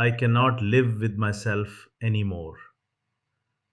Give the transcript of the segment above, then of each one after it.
"I cannot live with myself anymore"۔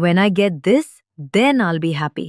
when I get this then I'll be happy۔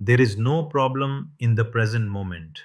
There is no problem in the present moment.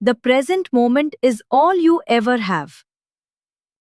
the present moment is all you ever have۔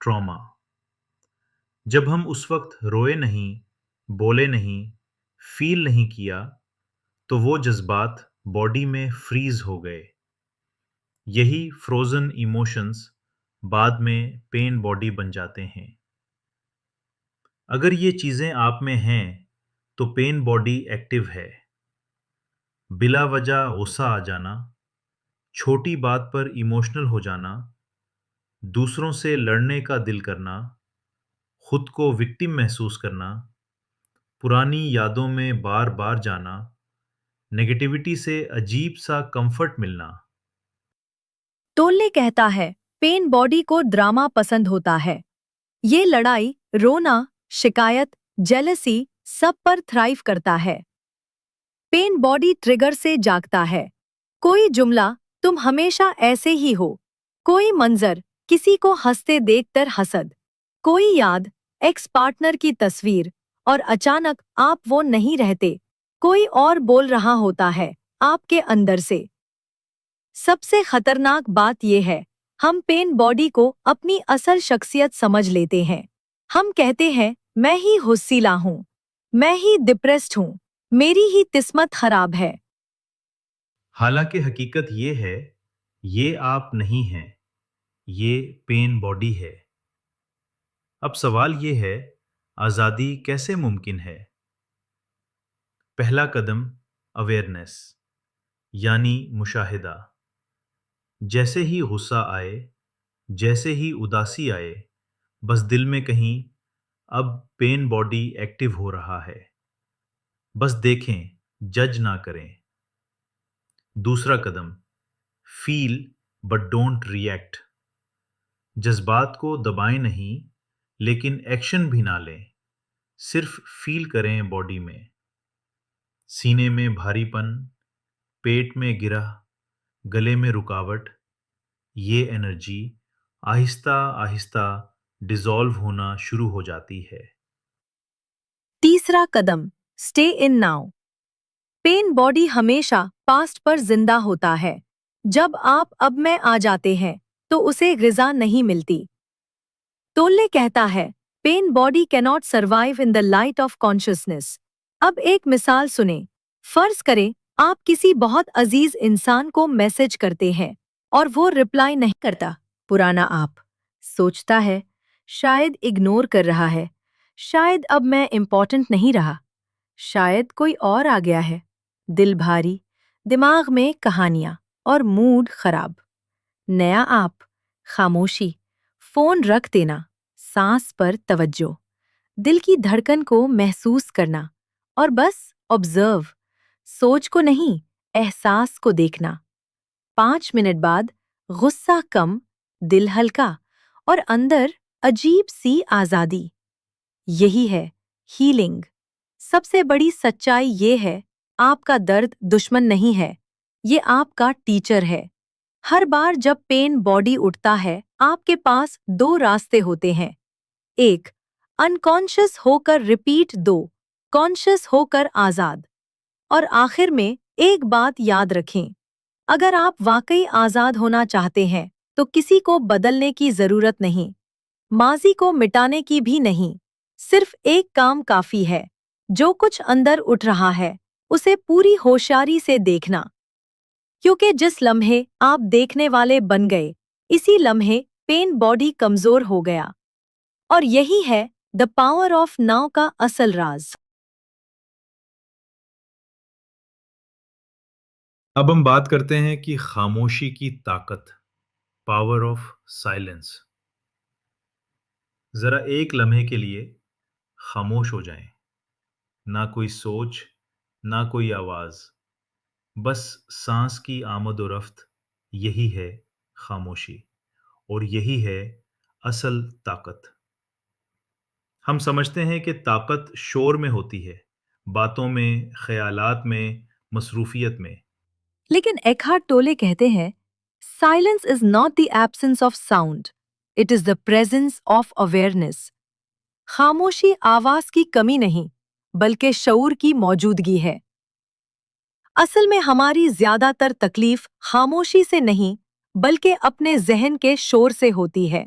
Trauma. जब हम उस वक्त रोए नहीं, बोले नहीं, feel नहीं किया, तो वो जज्बात बॉडी में फ्रीज हो गए। यही फ्रोजन इमोशंस बाद में पेन बॉडी बन जाते हैं। अगर ये चीज़ें आप में हैं तो पेन बॉडी एक्टिव है। बिला वजह गुस्सा आ जाना, छोटी बात पर इमोशनल हो जाना, दूसरों से लड़ने का दिल करना, खुद को विक्टिम महसूस करना, पुरानी यादों में बार बार जाना, नेगेटिविटी से अजीब सा कंफर्ट मिलना। टोल्ले कहता है, पेन बॉडी को ड्रामा पसंद होता है। ये लड़ाई, रोना, शिकायत, जेलसी सब पर थ्राइव करता है। पेन बॉडी ट्रिगर से जागता है। कोई जुमला, तुम हमेशा ऐसे ही हो। कोई मंजर, किसी को हंसते देखकर हसद। कोई याद, एक्स पार्टनर की तस्वीर, और अचानक आप वो नहीं रहते। कोई और बोल रहा होता है आपके अंदर से। सबसे खतरनाक बात यह है, हम पेन बॉडी को अपनी असल शख्सियत समझ लेते हैं। हम कहते हैं, मैं ही गुस्सीला हूँ, मैं ही डिप्रेस्ड हूँ, मेरी ही किस्मत खराब है। हालांकि हकीकत ये है, ये आप नहीं हैं, ये पेन बॉडी है। अब सवाल ये है, आज़ादी कैसे मुमकिन है? पहला कदम अवेयरनेस, यानी मुशाहिदा। जैसे ही गुस्सा आए, जैसे ही उदासी आए, बस दिल में कहीं अब पेन बॉडी एक्टिव हो रहा है। बस देखें, जज ना करें। दूसरा कदम फील बट डोंट रिएक्ट। जज्बात को दबाएं नहीं, लेकिन एक्शन भी ना लें, सिर्फ फील करें बॉडी में। सीने में भारीपन, पेट में गिरा, गले में रुकावट, ये एनर्जी आहिस्ता आहिस्ता डिसॉल्व होना शुरू हो जाती है। तीसरा कदम, stay in now. Pain body हमेशा पास्ट पर जिंदा होता है। जब आप अब में आ जाते हैं, तो उसे ग़िज़ा नहीं मिलती। टोल्ले कहता है, pen body cannot survive in the light of consciousness. अब एक मिसाल सुने। फर्ज करें, आप किसी बहुत अजीज इंसान को मैसेज करते हैं और वो रिप्लाई नहीं करता। पुराना आप सोचता है, शायद इग्नोर कर रहा है, शायद अब मैं इम्पोर्टेंट नहीं रहा, शायद कोई और आ गया है। दिल भारी, दिमाग में कहानियां और मूड खराब। नया आप, खामोशी, फोन रख देना, सांस पर तवज्जो, दिल की धड़कन को महसूस करना और बस ऑब्जर्व, सोच को नहीं, एहसास को देखना। 5 मिनट बाद गुस्सा कम, दिल हल्का और अंदर अजीब सी आजादी। यही है हीलिंग। सबसे बड़ी सच्चाई ये है, आपका दर्द दुश्मन नहीं है, ये आपका टीचर है। हर बार जब पेन बॉडी उठता है, आपके पास 2 रास्ते होते हैं। एक, अनकॉन्शियस होकर रिपीट, 2, कॉन्शियस होकर आजाद। और आखिर में एक बात याद रखें, अगर आप वाकई आजाद होना चाहते हैं, तो किसी को बदलने की जरूरत नहीं, माजी को मिटाने की भी नहीं। सिर्फ एक काम काफी है, जो कुछ अंदर उठ रहा है, उसे पूरी होशियारी से देखना। क्योंकि जिस लम्हे आप देखने वाले बन गए, इसी लम्हे पेन बॉडी कमजोर हो गया। और यही है द पावर ऑफ नाउ का असल राज। अब हम बात करते हैं कि खामोशी की ताकत, पावर ऑफ साइलेंस। जरा एक लम्हे के लिए खामोश हो जाएं। ना कोई सोच, ना कोई आवाज, बस सांस की आमद और रफ्त। यही है खामोशी, और यही है असल ताकत। हम समझते हैं कि ताकत शोर में होती है, बातों में, ख्यालात में, मसरूफियत में। लेकिन एकहार्ट टोले कहते हैं, silence is not the absence of sound, it is the presence of awareness. खामोशी आवाज की कमी नहीं, बल्कि शऊर की मौजूदगी है। असल में हमारी ज्यादातर तकलीफ खामोशी से नहीं, बल्कि अपने जहन के शोर से होती है।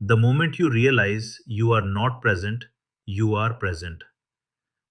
The moment you realize you are not present, you are present۔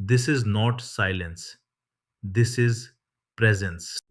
This is not silence, this is presence۔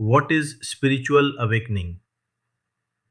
What is spiritual awakening؟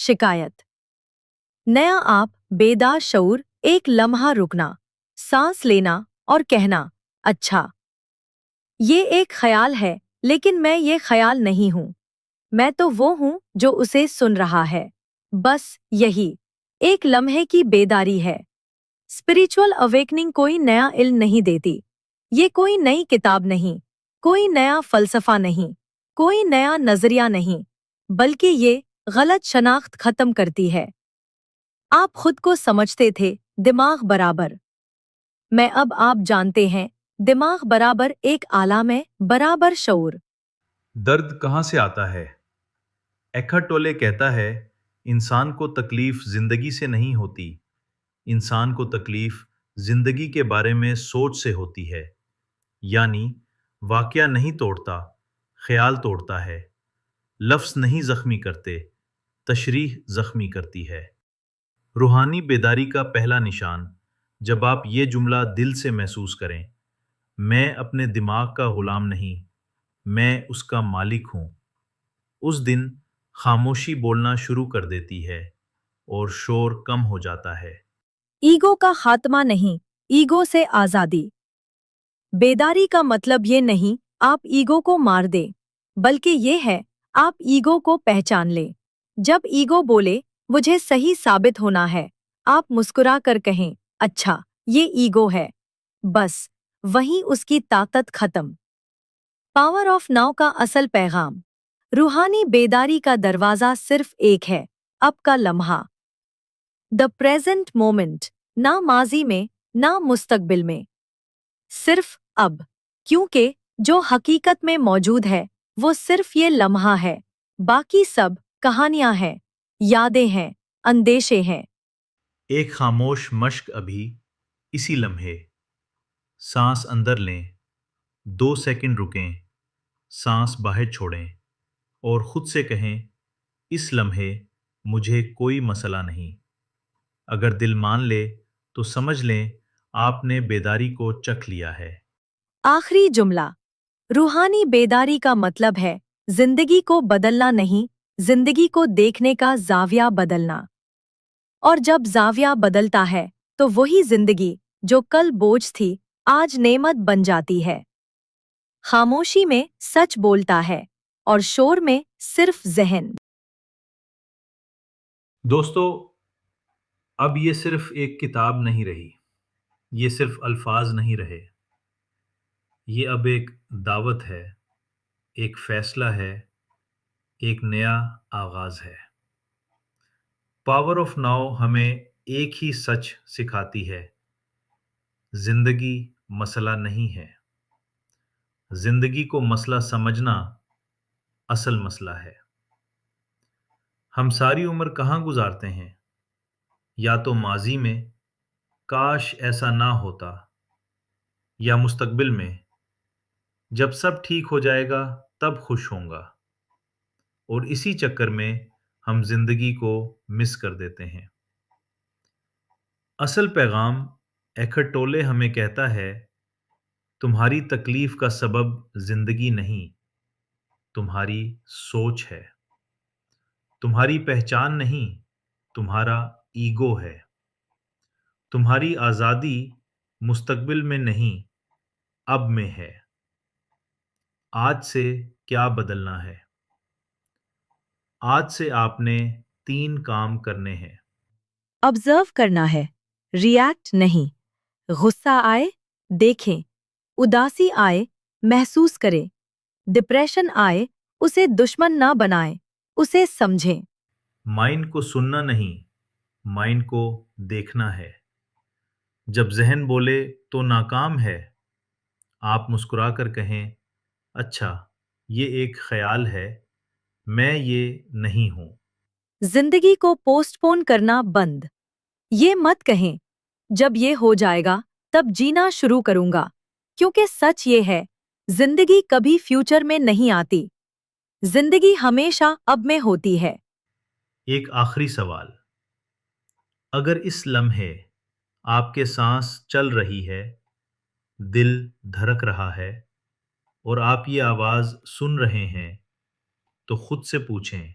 शिकायत। नया आप बेदार शऊर एक लम्हा रुकना, सांस लेना और कहना, अच्छा ये एक ख्याल है लेकिन मैं ये ख्याल नहीं हूं, मैं तो वो हूं जो उसे सुन रहा है। बस यही एक लम्हे की बेदारी है। स्पिरिचुअल अवेकनिंग कोई नया इल्म नहीं देती। ये कोई नई किताब नहीं, कोई नया फलसफा नहीं, कोई नया नजरिया नहीं, बल्कि ये गलत शनाख्त खत्म करती है। आप खुद को समझते थे दिमाग बराबर। मैं अब आप जानते हैं दिमाग बराबर एक आलाम है, बराबर शऊर। दर्द कहाँ से आता है? एखर्ट टोले कहता है, इंसान को तकलीफ जिंदगी से नहीं होती, इंसान को तकलीफ जिंदगी के बारे में सोच से होती है। यानी वाकया नहीं तोड़ता, ख्याल तोड़ता है। लफ्ज़ नहीं जख्मी करते, तशरीह जख्मी करती है। रूहानी बेदारी का पहला निशान, जब आप ये जुमला दिल से महसूस करें, मैं अपने दिमाग का गुलाम नहीं, मैं उसका मालिक हूँ। उस दिन खामोशी बोलना शुरू कर देती है और शोर कम हो जाता है। ईगो का खात्मा नहीं, ईगो से आजादी। बेदारी का मतलब ये नहीं आप ईगो को मार दें, बल्कि ये है आप ईगो को पहचान लें। जब ईगो बोले मुझे सही साबित होना है, आप मुस्कुरा कर कहें, अच्छा ये ईगो है। बस वहीं उसकी ताकत खत्म। पावर ऑफ नाउ का असल पैगाम। रूहानी बेदारी का दरवाजा सिर्फ एक है, अब का लम्हा। द प्रेजेंट मोमेंट, ना माजी में ना मुस्तकबिल में, सिर्फ अब। क्योंकि जो हकीकत में मौजूद है वो सिर्फ ये लम्हा है, बाकी सब कहानियां हैं, यादें हैं, अंदेशे हैं। एक खामोश मश्क अभी, इसी लम्हे। सांस अंदर लें, 2 सेकंड रुकें, सांस बाहर छोड़ें और खुद से कहें, इस लम्हे मुझे कोई मसला नहीं। अगर दिल मान ले तो समझ लें आपने बेदारी को चख लिया है। आखिरी जुमला। रूहानी बेदारी का मतलब है जिंदगी को बदलना नहीं, जिंदगी को देखने का जाविया बदलना। और जब जाविया बदलता है तो वही जिंदगी जो कल बोझ थी आज नेमत बन जाती है। खामोशी में सच बोलता है और शोर में सिर्फ जहन। दोस्तों, अब ये सिर्फ एक किताब नहीं रही, ये सिर्फ अल्फाज नहीं रहे, ये अब एक दावत है, एक फैसला है, एक नया आगाज है। पावर ऑफ नाउ हमें एक ही सच सिखाती है, जिंदगी मसला नहीं है, जिंदगी को मसला समझना असल मसला है। हम सारी उम्र कहाँ गुजारते हैं? या तो माजी में, काश ऐसा ना होता, या मुस्तकबिल में, जब सब ठीक हो जाएगा तब खुश होऊंगा। और इसी चक्कर में हम जिंदगी को मिस कर देते हैं। असल पैगाम, एखर्ट टोले हमें कहता है, तुम्हारी तकलीफ का सबब जिंदगी नहीं, तुम्हारी सोच है। तुम्हारी पहचान नहीं, तुम्हारा ईगो है। तुम्हारी आज़ादी मुस्तकबिल में नहीं, अब में है। आज से क्या बदलना है? आज से आपने 3 काम करने हैं। ऑब्जर्व करना है, रिएक्ट नहीं। गुस्सा आए, देखें। उदासी आए, महसूस करें। डिप्रेशन आए, उसे दुश्मन ना बनाएं, उसे समझें। माइंड को सुनना नहीं, माइंड को देखना है। जब जहन बोले तो नाकाम है, आप मुस्कुरा कर कहें, अच्छा ये एक ख्याल है, मैं ये नहीं हूँ। जिंदगी को पोस्टपोन करना बंद। ये मत कहें, जब ये हो जाएगा तब जीना शुरू करूंगा, क्योंकि सच ये है, जिंदगी कभी फ्यूचर में नहीं आती। जिंदगी हमेशा अब में होती है। एक आखिरी सवाल, अगर इस लम्हे आपके सांस चल रही है, दिल धड़क रहा है और आप ये आवाज़ सुन रहे हैं, तो खुद से पूछें,